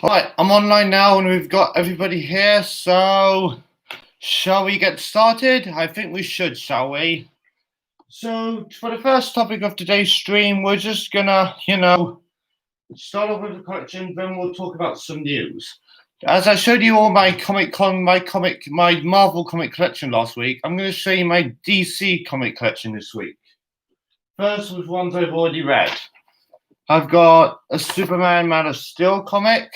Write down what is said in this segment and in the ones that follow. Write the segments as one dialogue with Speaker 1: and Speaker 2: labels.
Speaker 1: Right, I'm online now and we've got everybody here, so shall we get started? I think we should, shall we? So, for the first topic of today's stream, we're just gonna, start off with the collection, then we'll talk about some news. As I showed you all my Marvel comic collection last week, I'm going to show you my DC comic collection this week. First was ones I've already read. I've got a Superman Man of Steel comic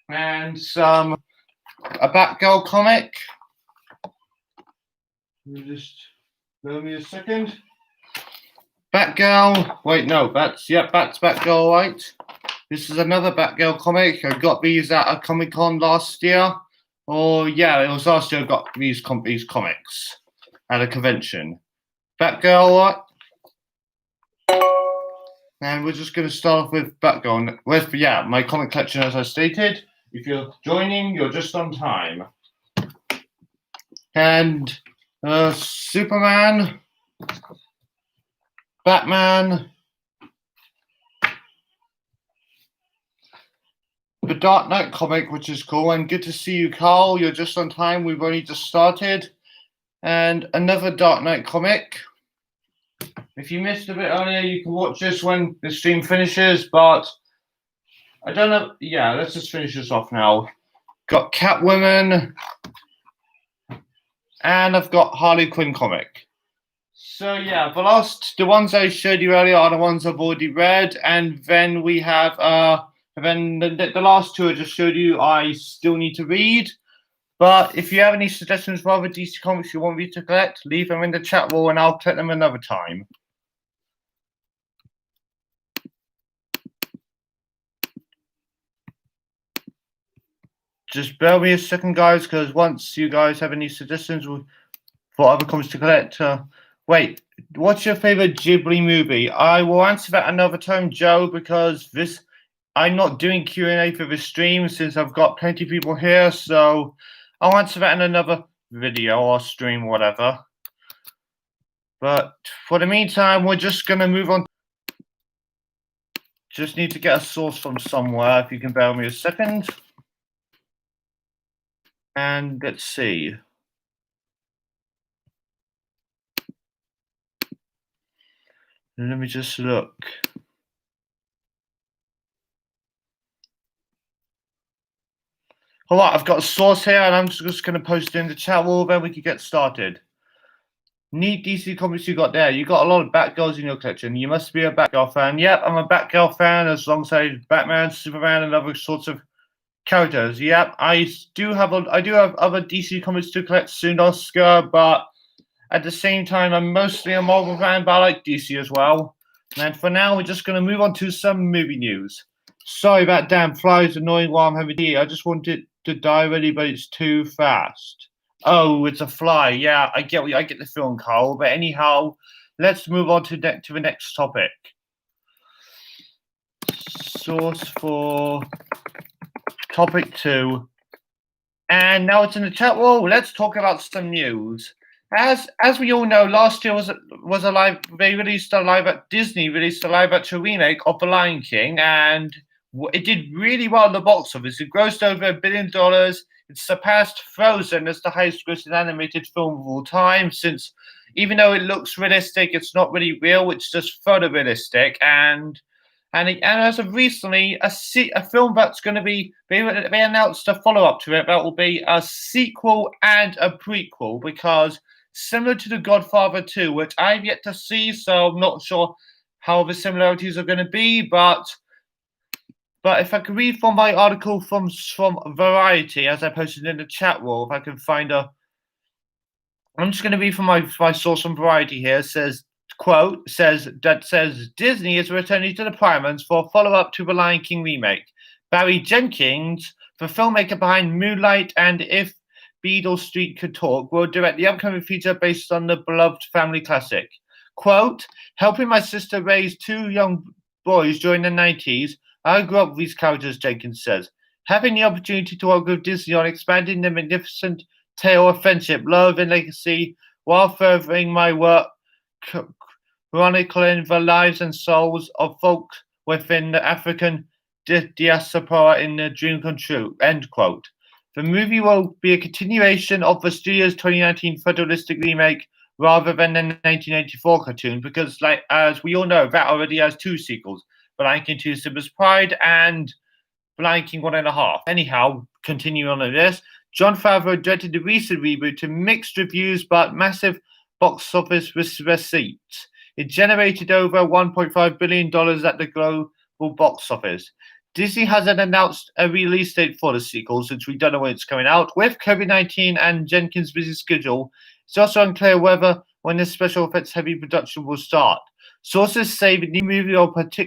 Speaker 1: and a Batgirl comic. Just give me a second. Batgirl. Wait, no, that's Batgirl, right? This is another Batgirl comic. I got these at a Comic-Con last year. Or yeah, it was last year I got these comics at a convention. Batgirl, what? And we're just going to start off with Batgirl. With my comic collection, as I stated. If you're joining, you're just on time. And Superman, Batman, the Dark Knight comic, which is cool. And good to see you, Carl. You're just on time. We've only just started. And another Dark Knight comic. If you missed a bit earlier, you can watch this when the stream finishes, but I don't know. Yeah, let's just finish this off now. Got Catwoman, and I've got Harley Quinn comic. So yeah, the ones I showed you earlier are the ones I've already read, and then we have the last two I just showed you I still need to read. But if you have any suggestions for other DC comics you want me to collect, leave them in the chat wall and I'll collect them another time. Just bear with me a second, guys, because once you guys have any suggestions for other comics to collect, wait, what's your favorite Ghibli movie? I will answer that another time, Joe, because I'm not doing Q&A for this stream since I've got plenty of people here, so I'll answer that in another video or stream, whatever. But for the meantime, we're just going to move on. Just need to get a source from somewhere, if you can bear with me a second. And let's see. Let me just look. All right, I've got a source here, and I'm just going to post it in the chat wall, then we can get started. Neat DC comics you got there. You got a lot of Batgirls in your collection. You must be a Batgirl fan. Yep, I'm a Batgirl fan, alongside Batman, Superman, and other sorts of characters. Yep, I do have other DC comics to collect soon, Oscar, but at the same time, I'm mostly a Marvel fan, but I like DC as well. And for now, we're just going to move on to some movie news. Sorry about damn flies annoying while I'm having tea. I just wanted to die already, but it's too fast. Oh, it's a fly. Yeah, I get the film, Carl. But anyhow, let's move on to the next topic. Source for topic 2. And now it's in the chat wall. Let's talk about some news. As we all know, last year Disney released a live action remake of The Lion King, and it did really well at the box office. It grossed over $1 billion. It surpassed Frozen as the highest grossing animated film of all time, since even though it looks realistic, it's not really real, it's just photorealistic. And as of recently, a film that's going to be, they announced a follow-up to it that will be a sequel and a prequel, because similar to The Godfather 2, which I've yet to see, so I'm not sure how the similarities are going to be, but if I can read from my article from Variety, as I posted in the chat wall, if I can find I'm just going to read from my source from Variety here. It says, quote, says Disney is returning to the Primaries for a follow-up to the Lion King remake. Barry Jenkins, the filmmaker behind Moonlight and If Beale Street Could Talk, will direct the upcoming feature based on the beloved family classic. Quote, helping my sister raise 2 young boys during the 90s, I grew up with these characters, Jenkins says. Having the opportunity to work with Disney on expanding the magnificent tale of friendship, love, and legacy while furthering my work chronicling the lives and souls of folk within the African diaspora in a dream come true, end quote. The movie will be a continuation of the studio's 2019 photorealistic remake rather than the 1984 cartoon, because, like, as we all know, that already has 2 sequels, The Lion King 2 Simba's Pride and The Lion King 1.5. Anyhow, continuing on with this, Jon Favreau directed the recent reboot to mixed reviews but massive box office receipts. It generated over $1.5 billion at the global box office. Disney hasn't announced a release date for the sequel since we don't know when it's coming out. With COVID-19 and Jenkins' busy schedule, it's also unclear when the special effects heavy production will start. Sources say the new movie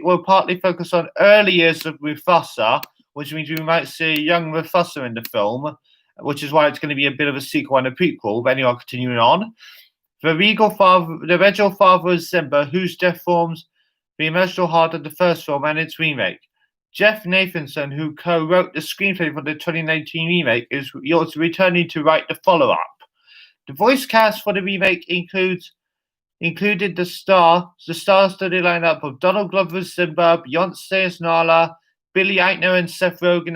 Speaker 1: will partly focus on early years of Mufasa, which means we might see young Mufasa in the film, which is why it's going to be a bit of a sequel and a prequel. But anyway, continuing on. The regal father of Simba, whose death forms the emotional heart of the first film and its remake. Jeff Nathanson, who co-wrote the screenplay for the 2019 remake, is returning to write the follow-up. The voice cast for the remake included the star-studded lineup of Donald Glover as Simba, Beyonce as Nala, Billy Eichner and Seth Rogen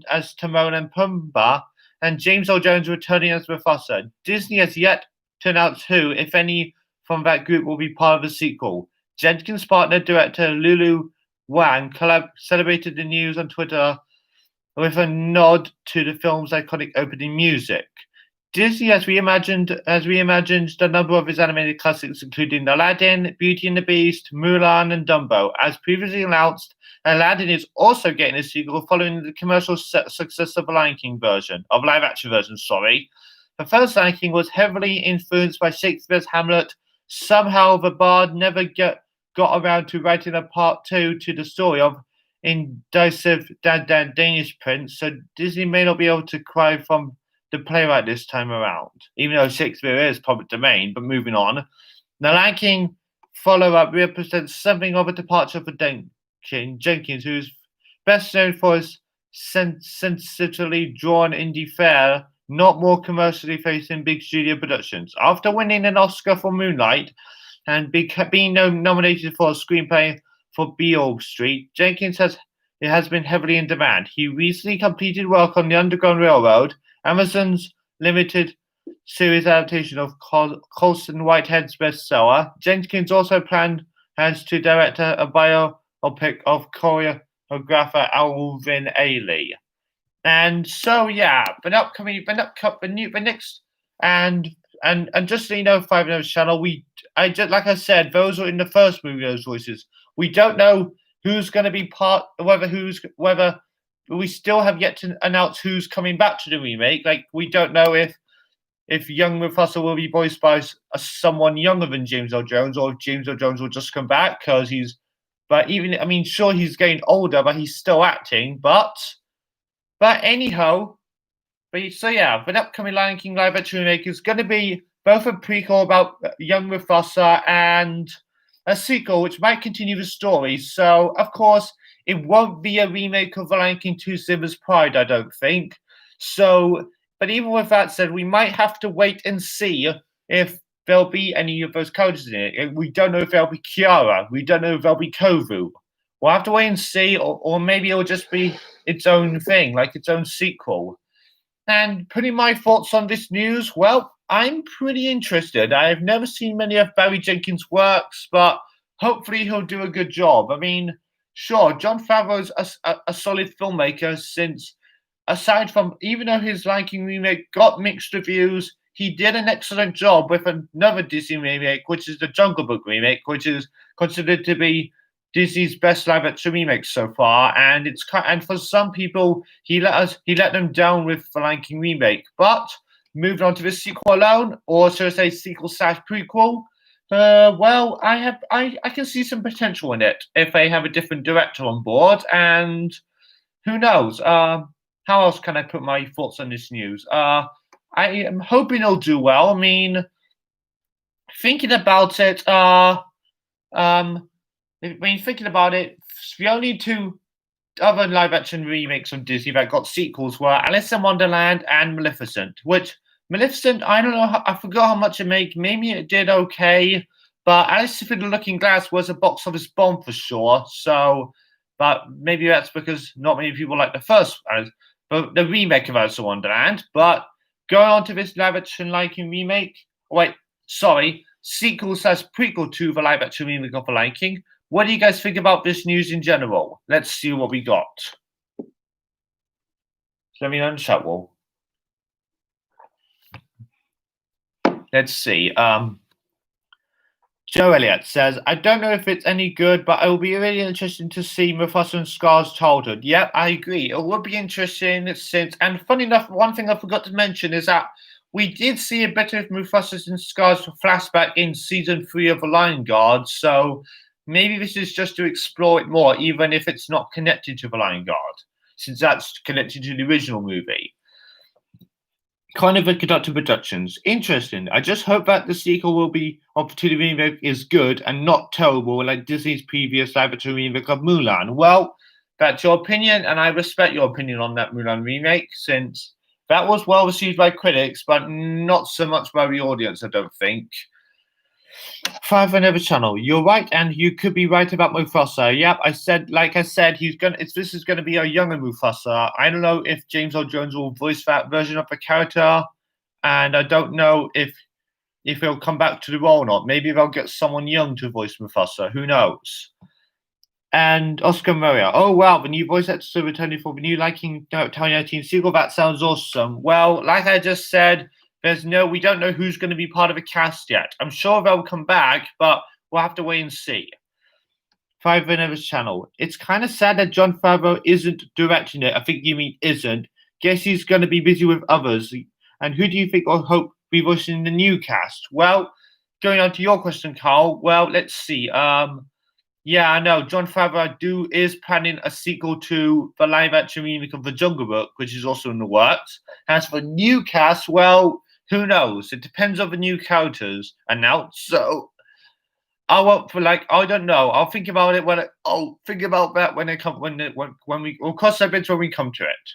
Speaker 1: as Timon and Pumbaa, and James Earl Jones returning as Mufasa. Disney has yet to announce who, if any, from that group will be part of the sequel. Jenkins' partner director Lulu Wang celebrated the news on Twitter with a nod to the film's iconic opening music. Disney has reimagined a number of his animated classics, including Aladdin, Beauty and the Beast, Mulan, and Dumbo. As previously announced, Aladdin is also getting a sequel following the commercial success of the live action version. The first Lion King was heavily influenced by Shakespeare's Hamlet. Somehow, the bard never got around to writing a part 2 to the story of indecisive Danish prince, so Disney may not be able to cry from the playwright this time around, even though Shakespeare is public domain. But moving on, the Lion King follow-up represents something of a departure for Jenkins, who is best known for his sensitively drawn indie fare, not more commercially facing big studio productions. After winning an Oscar for Moonlight and being nominated for a screenplay for Beale Street, Jenkins has been heavily in demand. He recently completed work on The Underground Railroad, Amazon's limited series adaptation of Colson Whitehead's bestseller. Jenkins also plans to direct a biopic of choreographer Alvin Ailey. And so, yeah, and just so you know, Five Notes channel, like I said, those are in the first movie, those voices. We don't know who's going to be whether we still have yet to announce who's coming back to the remake. Like, we don't know if young Mufasa will be voiced by someone younger than James Earl Jones, or if James Earl Jones will just come back because sure, he's getting older, but he's still acting. But anyhow, the upcoming Lion King live action remake is going to be both a prequel about young Mufasa and a sequel which might continue the story. So, of course, it won't be a remake of The Lion King 2 Simba's Pride, I don't think. So, but even with that said, we might have to wait and see if there'll be any of those characters in it. We don't know if there'll be Kiara. We don't know if there'll be Kovu. We'll have to wait and see, or maybe it'll just be its own thing, like its own sequel. And putting my thoughts on this news, well, I'm pretty interested. I've never seen many of Barry Jenkins' works, but hopefully he'll do a good job. I mean, sure, Jon Favreau's a solid filmmaker since, aside from, even though his Lion King remake got mixed reviews, he did an excellent job with another Disney remake, which is the Jungle Book remake, which is considered to be Disney's best live action remake so far, and for some people he let them down with the Lion King remake. But moving on to the sequel alone, or should I say sequel/prequel, well, I can see some potential in it if they have a different director on board, and who knows? How else can I put my thoughts on this news? I am hoping it'll do well. I mean, thinking about it, the only 2 other live-action remakes of Disney that got sequels were Alice in Wonderland and Maleficent. Maleficent, I don't know, I forgot how much it made. Maybe it did okay, but Alice Through the Looking Glass was a box office bomb for sure. So, but maybe that's because not many people like the first, but the remake of Alice in Wonderland. But going on to this live-action Lion remake. Wait, sorry, sequel/prequel to the live-action remake of the Lion King. What do you guys think about this news in general? Let's see what we got. Let me know in the chat wall. Let's see. Joe Elliott says, I don't know if it's any good, but it will be really interesting to see Mufasa and Scar's childhood. Yep, I agree. It would be interesting and funny enough, one thing I forgot to mention is that we did see a bit of Mufasa and Scar's flashback in season 3 of The Lion Guard, so maybe this is just to explore it more, even if it's not connected to The Lion Guard, since that's connected to the original movie. Kind of a conductor productions. Interesting. I just hope that the sequel will be to the remake is good and not terrible like Disney's previous live-action remake of Mulan. Well, that's your opinion, and I respect your opinion on that Mulan remake, since that was well received by critics, but not so much by the audience, I don't think. Five Another Channel. You're right, and you could be right about Mufasa. Yep, like I said, this is gonna be a younger Mufasa. I don't know if James Earl Jones will voice that version of the character, and I don't know if he'll come back to the role or not. Maybe they'll get someone young to voice Mufasa. Who knows? And Oscar Maria. Oh wow, the new voice actor returning for the new Lion King 2019 sequel. That sounds awesome. Well, like I just said, we don't know who's going to be part of the cast yet. I'm sure they'll come back, but we'll have to wait and see. Five Vanessa's channel. It's kind of sad that Jon Favreau isn't directing it. I think you mean isn't. Guess he's going to be busy with others. And who do you think or hope be voicing the new cast? Well, going on to your question, Carl. Well, let's see. Yeah, I know. Jon Favreau is planning a sequel to the live-action remake of The Jungle Book, which is also in the works. As for new cast, well, who knows? It depends on the new characters announced. So I won't I don't know. I'll think about it I'll think about that when we'll cross that bridge when we come to it.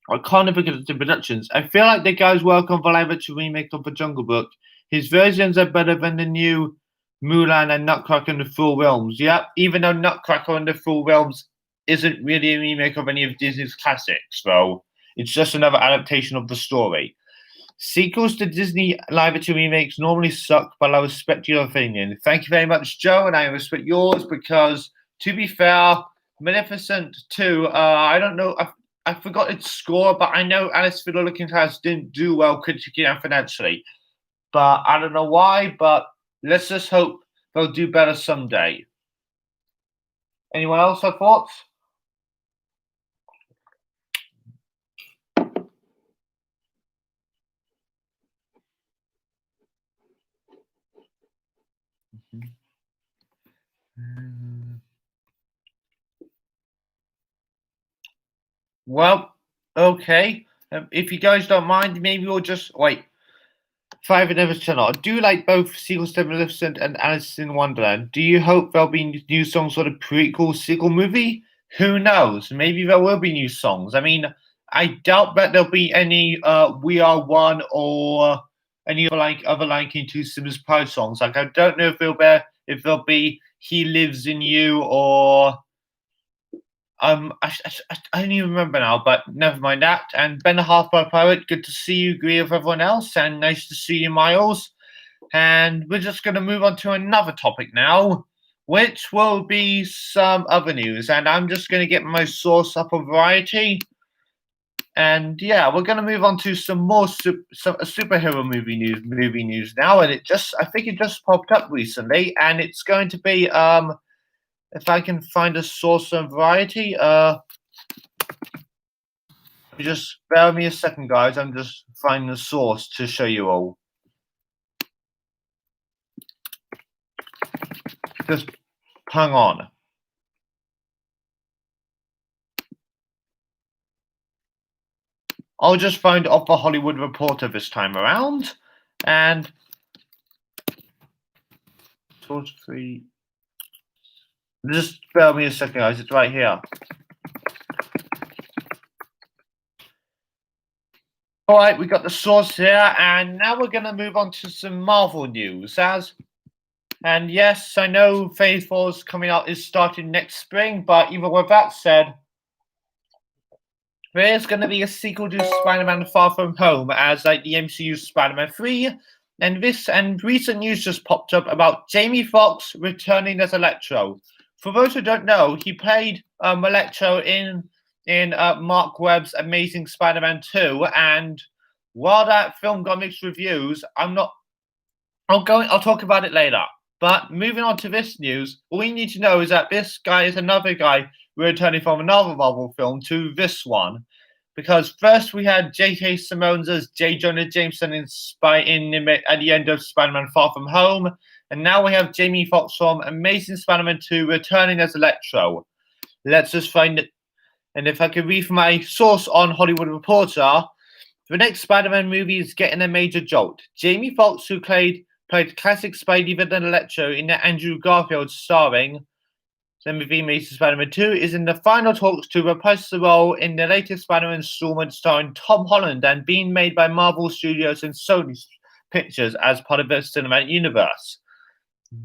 Speaker 1: I can't even get into productions. I feel like the guys work on the live-action remake of The Jungle Book. His versions are better than the new Mulan and Nutcracker in the Full Realms. Yep, even though Nutcracker in the Full Realms isn't really a remake of any of Disney's classics, though. It's just another adaptation of the story. Sequels to Disney live-action remakes normally suck, but I respect your opinion. Thank you very much, Joe, and I respect yours because, to be fair, Maleficent 2, I don't know, I forgot its score, but I know Alice Through the Looking Glass didn't do well critically and financially. But I don't know why, but let's just hope they'll do better someday. Anyone else have thoughts? Well, okay. If you guys don't mind, maybe we'll just wait. Five Another Channel. I do like both sequels to Maleficent and Alice in Wonderland. Do you hope there'll be new songs for the prequel sequel movie? Who knows? Maybe there will be new songs. I mean, I doubt that there'll be any We Are One or any other Lion King 2 Simba's Pride songs. Like I don't know if there'll be He Lives in You or I don't even remember now, but never mind that. And Ben the Half-Blood Pirate, good to see you, agree with everyone else, and nice to see you, Miles. And we're just going to move on to another topic now, which will be some other news. And I'm just going to get my source up of Variety. And yeah, we're going to move on to some more superhero movie news now. And I think it just popped up recently, and it's going to be if I can find a source of Variety, just bear with me a second, guys. I'm just finding the source to show you all. Just hang on. I'll just find off the Hollywood Reporter this time around, and source 3. Just bear with me a second, guys. It's right here. All right, we got the source here, and now we're going to move on to some Marvel news. As And yes, I know Phase 4's coming out is starting next spring, but even with that said, there is going to be a sequel to Spider-Man Far From Home as like the MCU Spider-Man 3. And recent news just popped up about Jamie Foxx returning as Electro. For those who don't know, he played Electro in Mark Webb's Amazing Spider-Man 2, and while that film got mixed reviews, I'll talk about it later. But moving on to this news, all you need to know is that this guy is another guy returning from another Marvel film to this one. Because first we had J.K. Simmons as J. Jonah Jameson at the end of Spider-Man Far From Home. And now we have Jamie Foxx from Amazing Spider-Man 2 returning as Electro. Let's just find it. And if I could read from my source on Hollywood Reporter, the next Spider-Man movie is getting a major jolt. Jamie Foxx, who played classic Spidey villain Electro in the Andrew Garfield starring the movie Amazing Spider-Man 2, is in the final talks to reprise the role in the latest Spider-Man installment starring Tom Holland and being made by Marvel Studios and Sony Pictures as part of the cinematic universe.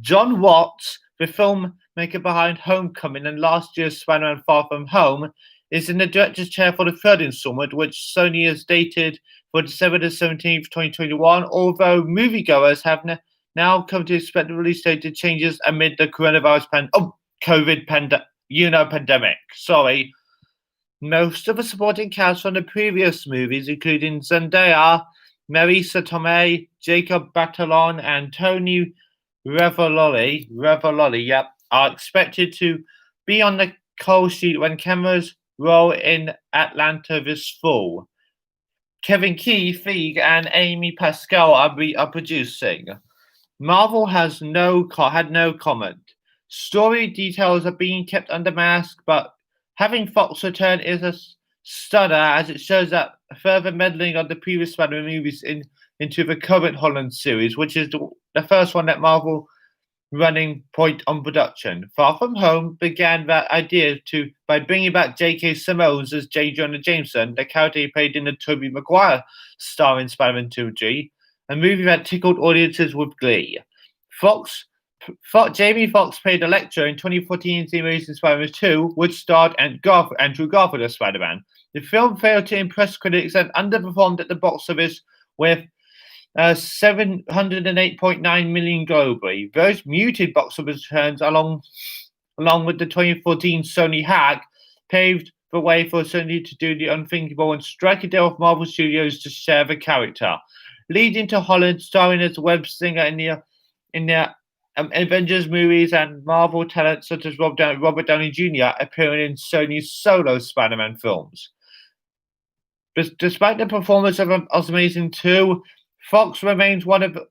Speaker 1: John Watts, the filmmaker behind Homecoming and last year's Spider-Man Far From Home, is in the director's chair for the third installment, which Sony has dated for December the 17th, 2021, although moviegoers have now come to expect the release date to changes amid the coronavirus pandemic. Sorry. Most of the supporting cast from the previous movies, including Zendaya, Marisa Tomei, Jacob Batalon, and Tony Revolori, are expected to be on the call sheet when cameras roll in Atlanta this fall. Kevin Feige and Amy Pascal are producing. Marvel had no comment. Story details are being kept under mask, but having Fox return is a stunner as it shows that further meddling of the previous Spider-Man movies into the current Holland series, which is the first one that Marvel running point on production. Far From Home began that idea by bringing back J.K. Simmons as J. Jonah Jameson, the character he played in the Tobey Maguire starring Spider-Man 2G, a movie that tickled audiences with glee. Jamie Foxx played Electro in 2014's The Amazing Spider-Man 2, which starred Andrew Garfield as Spider-Man. The film failed to impress critics and underperformed at the box office with 708.9 million globally. Those muted box office returns, along with the 2014 Sony hack, paved the way for Sony to do the unthinkable and strike a deal with Marvel Studios to share the character, leading to Holland starring as web singer in the Avengers movies and Marvel talent such as Robert Downey Jr. appearing in Sony's solo Spider-Man films. Despite the performance of Amazing 2, Fox remains one of the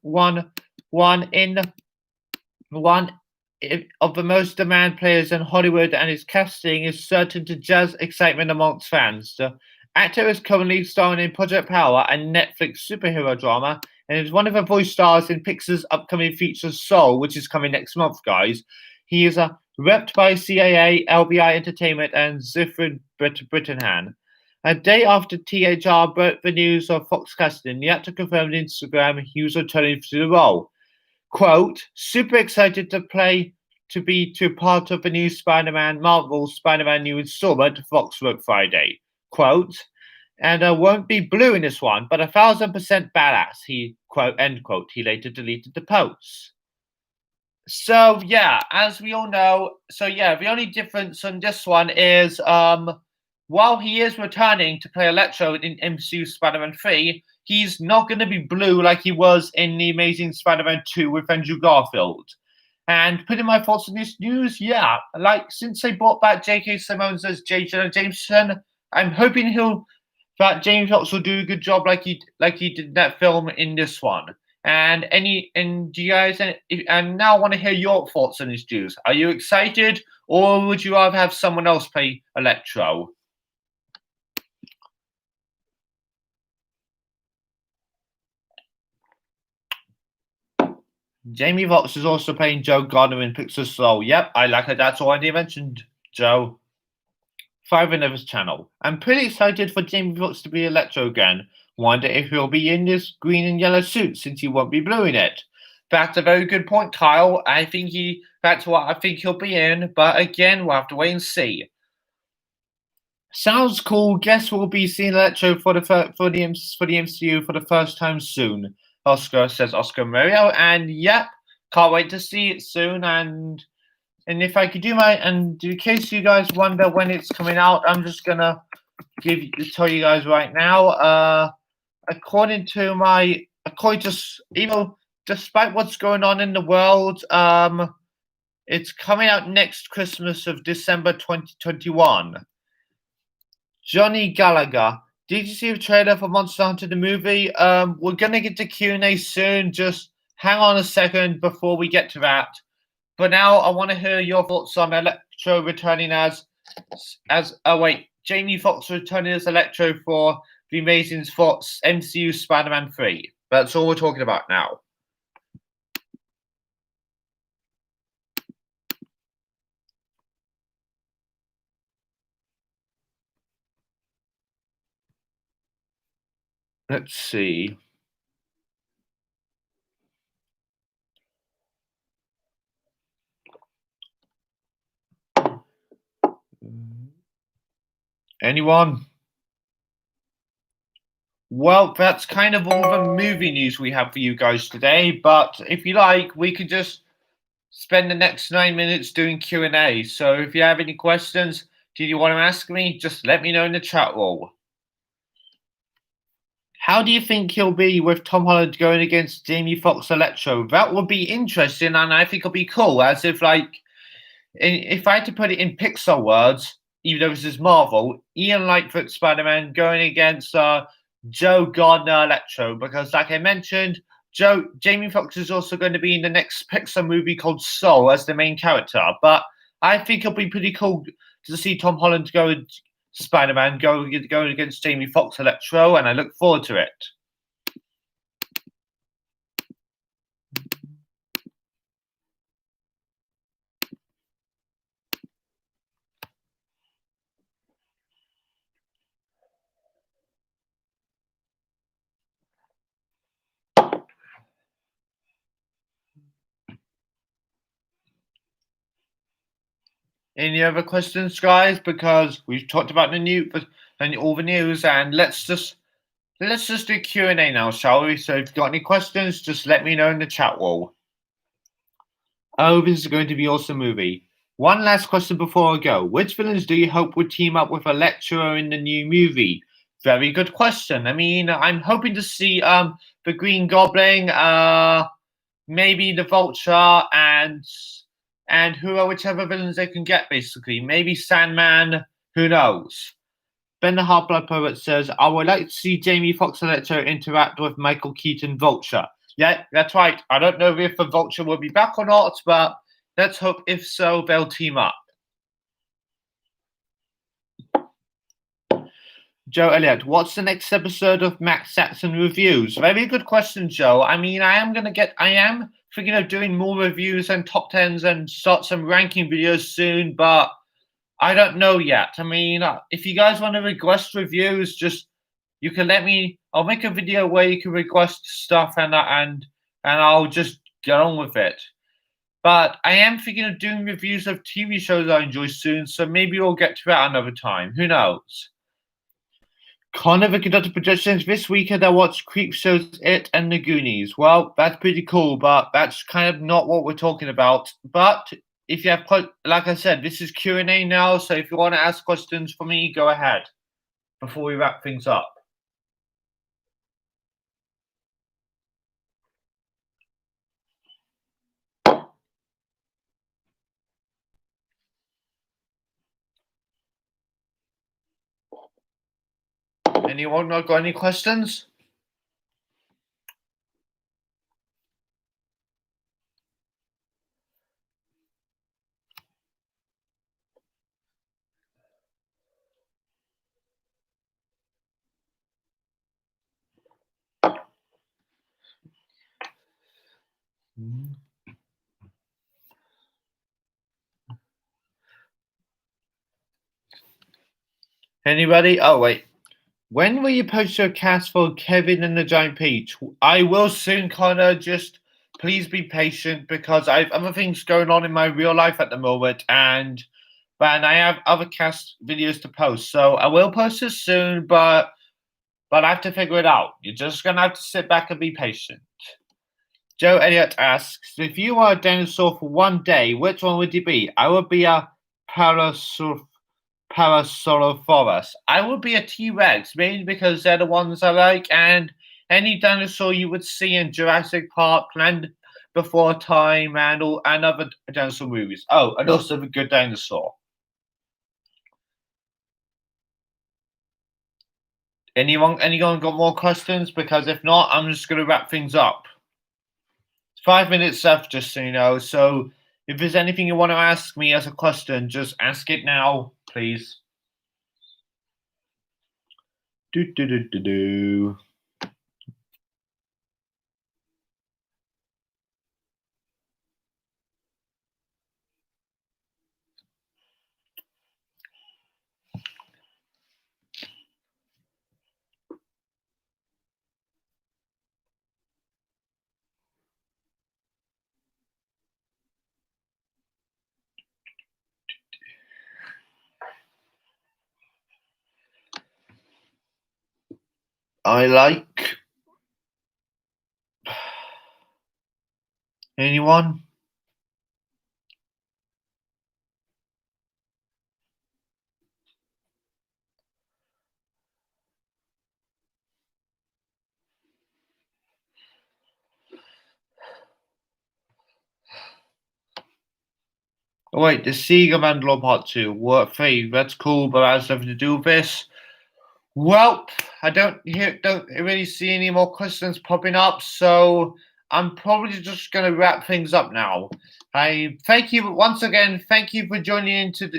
Speaker 1: most demand players in Hollywood, and his casting is certain to jazz excitement amongst fans. The actor is currently starring in Project Power, a Netflix superhero drama, and is one of the voice stars in Pixar's upcoming feature Soul, which is coming next month, guys. He is repped by CAA, LBI Entertainment, and Zifrid Brittenhan. A day after THR broke the news of Fox casting, the actor confirmed on Instagram he was returning to the role. Quote, super excited to be part of the new Marvel Spider-Man new installment, Fox wrote Friday. Quote, and I won't be blue in this one, but 1,000% badass, end quote. He later deleted the post. So, yeah, as we all know, the only difference on this one is, while he is returning to play Electro in MCU Spider-Man 3, he's not going to be blue like he was in The Amazing Spider-Man 2 with Andrew Garfield. And putting my thoughts on this news, since they brought back J.K. Simmons as J. Jonah Jameson, I'm hoping that James Foxx will do a good job like he did in that film in this one. And do you guys now want to hear your thoughts on this news? Are you excited, or would you rather have someone else play Electro? Jamie Foxx is also playing Joe Gardner in Pixar's Soul. Yep, I like it. That's already mentioned, Joe. Five of his channel. I'm pretty excited for Jamie Foxx to be Electro again. Wonder if he'll be in this green and yellow suit since he won't be blue in it. That's a very good point, Kyle. That's what I think he'll be in, but again, we'll have to wait and see. Sounds cool. Guess we'll be seeing Electro for the MCU for the first time soon. Oscar says Oscar Mario, and yep, can't wait to see it soon. And if I could and in case you guys wonder when it's coming out, I'm just gonna tell you guys right now. According to despite what's going on in the world, it's coming out next Christmas of December 2021. Johnny Gallagher. Did you see the trailer for Monster Hunter the movie? We're gonna get to Q&A soon. Just hang on a second before we get to that. But now I want to hear your thoughts on Electro returning Jamie Foxx returning as Electro for the Amazing Fox MCU Spider-Man 3. That's all we're talking about now. Let's see. Anyone? Well, that's kind of all the movie news we have for you guys today. But if you like, we could just spend the next 9 minutes doing Q&A. So if you have any questions, do you want to ask me? Just let me know in the chat roll. How do you think he'll be with Tom Holland going against Jamie Foxx Electro? That would be interesting, and I think it'll be cool. As if if I had to put it in Pixar words, even though this is Marvel, Ian Lightfoot Spider-Man going against Joe Gardner Electro, because like I mentioned, Jamie Foxx is also going to be in the next Pixar movie called Soul as the main character. But I think it'll be pretty cool to see Tom Holland Spider-Man going against Jamie Foxx Electro, and I look forward to it. Any other questions, guys? Because we've talked about all the news, and let's just do Q&A now, shall we? So if you've got any questions, just let me know in the chat wall. Oh, this is going to be an awesome movie. One last question before I go. Which villains do you hope would team up with Electro in the new movie? Very good question. I mean, I'm hoping to see the Green Goblin, maybe the Vulture, and whichever villains they can get, basically. Maybe Sandman, who knows? Ben the Half-Blood Poet says, I would like to see Jamie Foxx Electro interact with Michael Keaton Vulture. Yeah, that's right. I don't know if the Vulture will be back or not, but let's hope if so, they'll team up. Joe Elliott, what's the next episode of Max Saxon Reviews? Very good question, Joe. I mean, I am thinking of doing more reviews and top tens and start some ranking videos soon, but I don't know yet. I mean, if you guys want to request reviews, you can let me. I'll make a video where you can request stuff, and I'll just get on with it. But I am thinking of doing reviews of TV shows I enjoy soon, so maybe we'll get to that another time. Who knows? Connor, the conductor projections this weekend. I watched Creepshow's It and the Goonies. Well, that's pretty cool, but that's kind of not what we're talking about. But if you have, like I said, this is Q&A now, so if you want to ask questions for me, go ahead before we wrap things up. Anyone not got any questions? Anybody? Oh, wait. When will you post your cast for Kevin and the Giant Peach? I will soon, Connor. Just please be patient because I have other things going on in my real life at the moment, and I have other cast videos to post. So I will post this soon, but I have to figure it out. You're just gonna have to sit back and be patient. Joe Elliott asks, if you were a dinosaur for one day, which one would you be? I would be a Parasaurolophus. I would be a T-Rex, mainly because they're the ones I like, and any dinosaur you would see in Jurassic Park, Land Before Time, and other dinosaur movies. Oh, and also The Good Dinosaur. Anyone got more questions? Because if not, I'm just going to wrap things up. 5 minutes left, just so you know. So if there's anything you want to ask me as a question, just ask it now, please. I like anyone? Oh, wait, the Sega Mandalore Part 2. What 3? That's cool, but that has nothing to do with this. Well, I don't really see any more questions popping up, so I'm probably just going to wrap things up now. I thank you once again. Thank you for joining into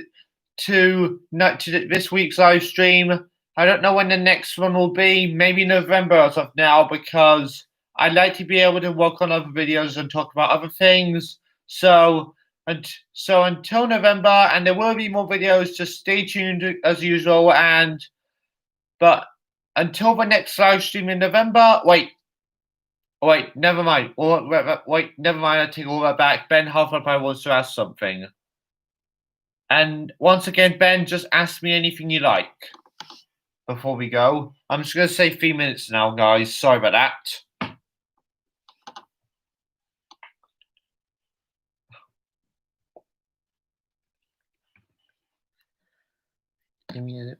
Speaker 1: this week's live stream. I don't know when the next one will be. Maybe November as of now, because I'd like to be able to work on other videos and talk about other things. So until November, and there will be more videos. Just stay tuned as usual, but until the next live stream in November, wait, never mind. Wait, never mind. I take all that back. Ben Hufflepuff wants to ask something. And once again, Ben, just ask me anything you like before we go. I'm just going to say 3 minutes now, guys. Sorry about that. Give me a...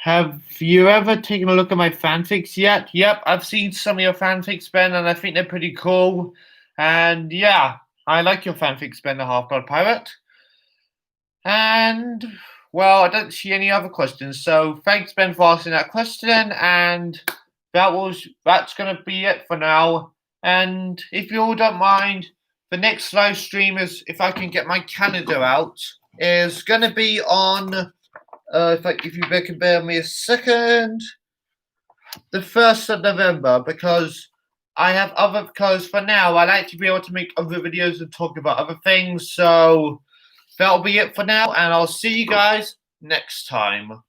Speaker 1: Have you ever taken a look at my fanfics yet? Yep, I've seen some of your fanfics, Ben, and I think they're pretty cool. And yeah, I like your fanfics, Ben the Half-Blood Pirate. And, well, I don't see any other questions. So thanks, Ben, for asking that question. And that's going to be it for now. And if you all don't mind, the next live stream is, if I can get my calendar out, is going to be on, if you can bear me a second, the 1st of November, because for now, I like to be able to make other videos and talk about other things. So that'll be it for now, and I'll see you guys next time.